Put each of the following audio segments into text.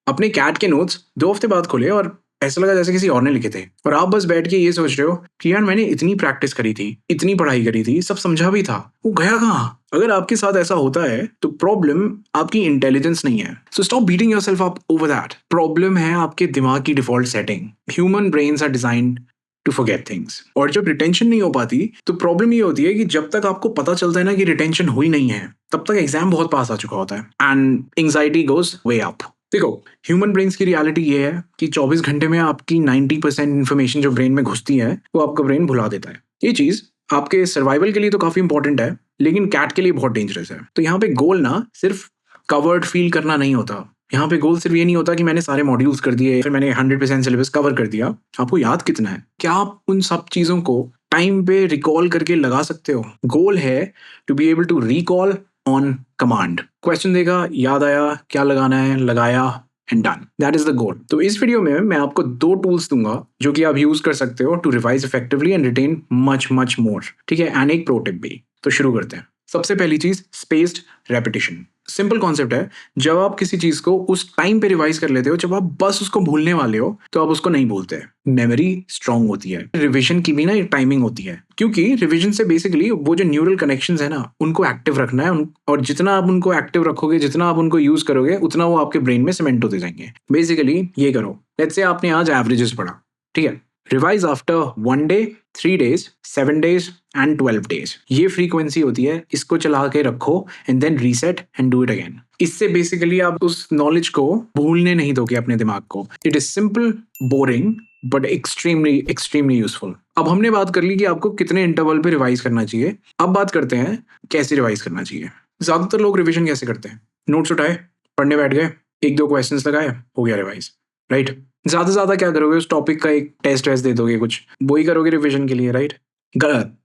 अपने कैट के नोट्स 2 हफ्ते बाद खोले और ऐसा लगा जैसे किसी और ने लिखे थे, और आप बस बैठ के ये सोच रहे हो कि यार मैंने इतनी प्रैक्टिस करी थी, इतनी पढ़ाई करी थी, सब समझा भी था, वो गया कहाँ? अगर आपके साथ ऐसा होता है तो प्रॉब्लम आपकी इंटेलिजेंस नहीं है। So stop beating yourself up over that. Problem है आपके दिमाग की default setting. Human brains are designed to forget things. और जब रिटेंशन नहीं हो पाती तो प्रॉब्लम ये होती है कि जब तक आपको पता चलता है ना कि रिटेंशन हुई नहीं है, तब तक एग्जाम बहुत पास आ चुका होता है and anxiety goes way up. देखो, ह्यूमन ब्रेन्स की रियलिटी ये है कि 24 घंटे में आपकी 90% इन्फॉर्मेशन जो ब्रेन में घुसती है वो आपका ब्रेन भुला देता है। ये चीज आपके सर्वाइवल के लिए तो काफी इंपॉर्टेंट है, लेकिन कैट के लिए बहुत डेंजरस है। तो यहाँ पे गोल ना सिर्फ कवर्ड फील करना नहीं होता। यहाँ पे गोल सिर्फ ये नहीं होता कि मैंने सारे मॉड्यूल्स कर दिए, फिर मैंने 100% सिलेबस कवर कर दिया। आपको याद कितना है? क्या आप उन सब चीजों को टाइम पे रिकॉल करके लगा सकते हो? गोल है to be able to recall on command. Question देगा, याद आया, क्या लगाना है, लगाया and done. That is the goal. तो इस वीडियो में मैं आपको 2 टूल्स दूंगा जो कि आप यूज कर सकते हो to revise effectively and retain much much more. ठीक है, एंड एक प्रो टिप भी। तो शुरू करते हैं। सबसे पहली चीज, स्पेस्ड रेपिटेशन। सिंपल कॉन्सेप्ट है, जब आप किसी चीज को उस टाइम पे रिवाइज कर लेते हो जब आप बस उसको भूलने वाले हो, तो आप उसको नहीं भूलते। मेमोरी स्ट्रांग होती है। रिवीजन की भी ना एक टाइमिंग होती है, क्योंकि रिवीजन से बेसिकली वो जो न्यूरल कनेक्शंस है ना, उनको एक्टिव रखना है। और जितना आप उनको एक्टिव रखोगे, जितना आप उनको यूज करोगे, उतना वो आपके ब्रेन में सीमेंट होते जाएंगे। बेसिकली ये करो, लेट्स से आपने आज एवरेजेस पढ़ा, ठीक है, revise after 1 day, 3 days, 7 days and 12 days। ये फ्रीक्वेंसी होती है, इसको चला के रखो and then reset and do it again. इससे बेसिकली आप उस नॉलेज को भूलने नहीं दोगे अपने दिमाग को। It is simple, boring but extremely extremely useful. अब हमने बात कर ली कि आपको कितने इंटरवल पे रिवाइज करना चाहिए। अब बात करते हैं कैसे रिवाइज करना चाहिए। ज्यादातर लोग रिविजन कैसे करते हैं? नोट्स उठाए, पढ़ने बैठ गए, 1-2 क्वेश्चंस लगाए, हो गया रिवाइज, राइट? ज्यादा से ज्यादा क्या करोगे, उस टॉपिक का एक टेस्ट वेस्ट दे दोगे, कुछ वही करोगे रिविजन के लिए, राइट? गलत,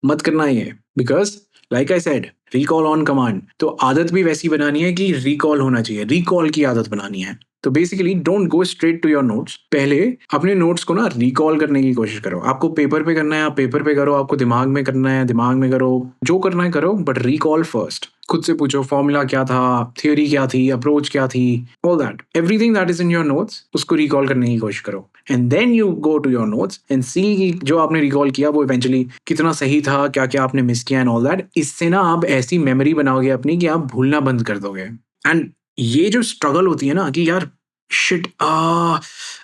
मत करना ये। Because like I said, recall on command. तो आदत भी वैसी बनानी है कि रिकॉल होना चाहिए, रिकॉल की आदत बनानी है। तो basically don't go straight to your notes. पहले अपने नोट्स को ना रिकॉल करने की कोशिश करो। आपको पेपर पे करना है, आप पेपर पे करो। आपको दिमाग में करना है, दिमाग में करो। जो करना है करो, बट रिकॉल फर्स्ट। खुद से पूछो, फॉर्मूला क्या था, थियोरी क्या थी, अप्रोच क्या थी, all that, everything that is in your notes, उसको रिकॉल करने की कोशिश करो। And then you go to your notes and see कि जो आपने रिकॉल किया वो इवेंचुअली कितना सही था, क्या क्या आपने मिस किया एंड ऑल दैट। इससे ना आप ऐसी मेमोरी बनाओगे अपनी कि आप भूलना बंद कर दोगे। एंड ये जो स्ट्रगल होती है ना कि यार शिट,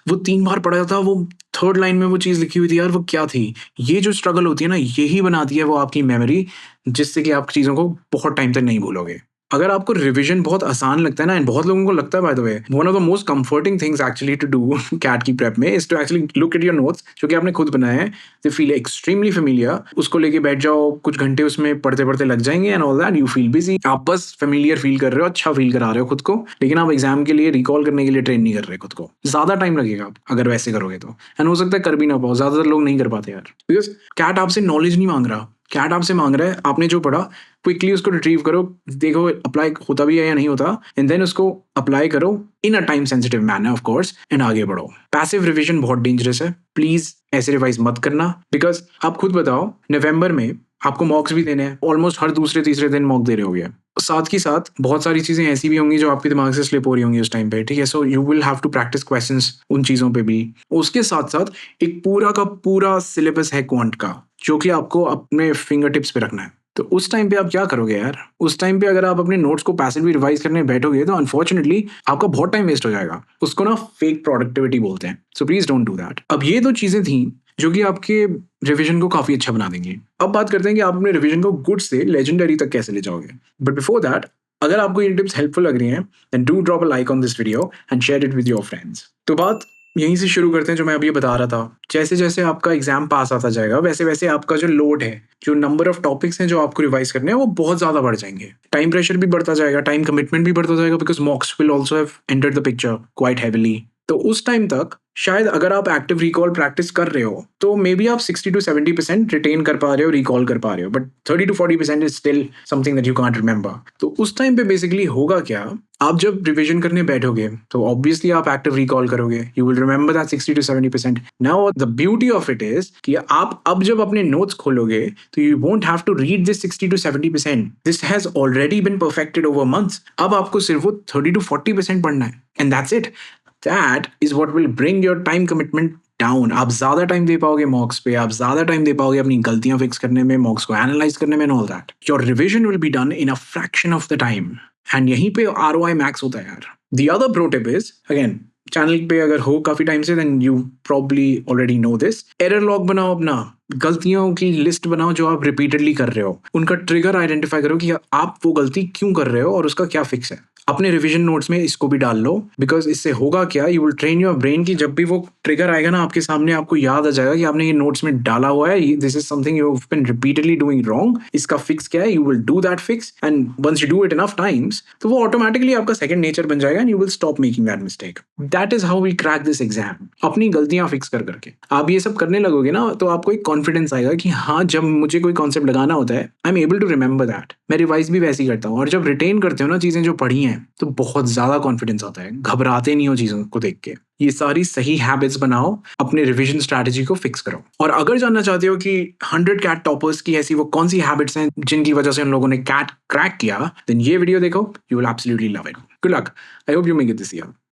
वो 3 बार पढ़ा था, वो 3rd लाइन में वो चीज लिखी हुई थी, यार वो क्या थी, ये जो स्ट्रगल होती है ना, यही बनाती है वो आपकी मेमोरी, जिससे कि आप चीजों को बहुत टाइम तक नहीं भूलोगे। अगर आपको रिवीजन बहुत आसान लगता है ना, एंड बहुत लोगों को लगता है, by the way, one of the most comforting things actually to do CAT की प्रेप में is to actually look at your notes जो कि आपने खुद बनाए हैं। They feel extremely familiar. उसको लेके बैठ जाओ, कुछ घंटे उसमें पढ़ते पढ़ते लग जाएंगे and all that. You feel busy, आप बस फेमिलियर फील कर रहे हो, अच्छा फील करा रहे हो खुद को, लेकिन आप एग्जाम के लिए रिकॉल करने के लिए ट्रेन नहीं कर रहे खुद को। ज्यादा टाइम लगेगा आप अगर वैसे करोगे तो, एंड हो सकता है कर भी ना पाओ। ज्यादातर लोग नहीं कर पाते यार, बिकॉज कैट आपसे नॉलेज नहीं मांग रहा। कैट आपसे मांग रहा है आपने जो पढ़ा क्विकली उसको रिट्रीव करो, देखो अप्लाई होता भी है या नहीं होता, एंड देन उसको अप्लाई करो in a time sensitive manner of course, and आगे बढ़ो। पैसिव रिवीजन बहुत डेंजरस है, प्लीज ऐसे रिवाइज मत करना। बिकॉज आप खुद बताओ, नवंबर में आपको मॉक्स भी देने हैं, ऑलमोस्ट हर दूसरे तीसरे दिन मॉक दे रहे होगे। साथ ही साथ बहुत सारी चीजें ऐसी भी होंगी जो आपके दिमाग से स्लिप हो रही होंगी उस टाइम पे, ठीक है? So you will have to practise questions उन चीजों पे भी। उसके साथ साथ एक पूरा का पूरा सिलेबस है क्वांट का, जो कि आपको अपने फिंगर टिप्स पे रखना है। तो उस टाइम पे आप क्या करोगे यार? उस टाइम पे अगर आप अपने नोट्स को पैसिवली रिवाइज करने बैठोगे तो अनफॉर्चुनेटली आपका बहुत टाइम वेस्ट हो जाएगा। उसको ना फेक प्रोडक्टिविटी बोलते हैं। So please don't do that. अब ये 2 चीजें थी जो कि आपके रिवीजन को काफी अच्छा बना देंगी। अब बात करते हैं कि आप अपने रिवीजन को गुड से लेजेंडरी तक कैसे ले जाओगे। बट बिफोर दैट, अगर आपको ये टिप्स हेल्पफुल लग रही हैं, then do drop a like on this video and share it with your friends. तो बात यहीं से शुरू करते हैं जो मैं अभी बता रहा था। जैसे जैसे आपका एग्जाम पास आता जाएगा, वैसे वैसे आपका जो लोड है, जो नंबर ऑफ टॉपिक्स हैं जो आपको रिवाइज करने हैं, वो बहुत ज्यादा बढ़ जाएंगे। टाइम प्रेशर भी बढ़ता जाएगा, टाइम कमिटमेंट भी बढ़ता जाएगा, because मॉक्स will also have entered the picture quite heavily. तो उस टाइम तक शायद अगर आप एक्टिव रिकॉल प्रैक्टिस कर रहे हो तो मे बी आप 60 to 70% रिटेन कर पा रहे हो, रिकॉल कर पा रहे हो, but 30 to 40% is still something that you can't remember. तो उस टाइम पे बेसिकली होगा क्या, आप जब रिवीजन करने बैठोगे तो ऑब्वियसली आप एक्टिव रिकॉल करोगे, you will remember that 60 to 70%। Now the beauty of it is कि आप अब जब अपने नोट्स खोलोगे तो you won't have to read this 60 to 70%, this has already been perfected over months. अब आपको सिर्फ वो 30 to 40% पढ़ना है, and that's it. That is what will bring your time commitment down. आप ज्यादा टाइम दे पाओगे मॉक्स पे, आप ज्यादा टाइम दे पाओगे अपनी गलतियां फिक्स करने में, मॉक्स को एनालाइज करने में, all that. Your revision will be done in a fraction of the time, and यहीं पे ROI मैक्स होता है यार। The other pro tip is, again channel पे अगर हो काफी टाइम से then you probably already know this, error log बनाओ अपना, गलतियों की लिस्ट बनाओ जो आप रिपीटेडली कर रहे हो, उनका ट्रिगर आइडेंटिफाई करो कि आप वो गलती क्यों कर रहे हो और उसका क्या फिक्स है। अपने रिवीजन नोट्स में इसको भी डाल लो, बिकॉज इससे होगा क्या, you will train your brain की जब भी वो ट्रिगर आएगा ना आपके सामने, आपको याद आ जाएगा कि आपने ये नोट्स में डाला हुआ है, this is something you have been repeatedly doing wrong, इसका फिक्स क्या है, you will do that fix, and once you do it enough times तो वो ऑटोमेटिकली आपका सेकंड नेचर बन जाएगा, and you will stop making that mistake. That is how we crack this exam, अपनी गलतियां फिक्स कर करके। आप ये सब करने लगोगे ना तो आपको एक कॉन्फिडेंस आएगा कि हाँ, जब मुझे कोई कॉन्सेप्ट लगाना होता है I am able to remember that. मैं रिवाइज भी वैसे ही करता हूँ, और जब रिटेन करते हो ना चीजें जो पढ़ी हैं तो बहुत ज्यादा कॉन्फिडेंस आता है, घबराते नहीं हो चीजों को देख के। ये सारी सही हैबिट्स बनाओ, अपने रिवीजन स्ट्रैटेजी को फिक्स करो। और अगर जानना चाहते हो कि 100 कैट टॉपर्स की ऐसी वो कौन सी हैबिट्स हैं जिनकी वजह से उन लोगों ने कैट क्रैक किया, देन ये वीडियो देखो, you will absolutely love it. Good luck, I hope you make it this year.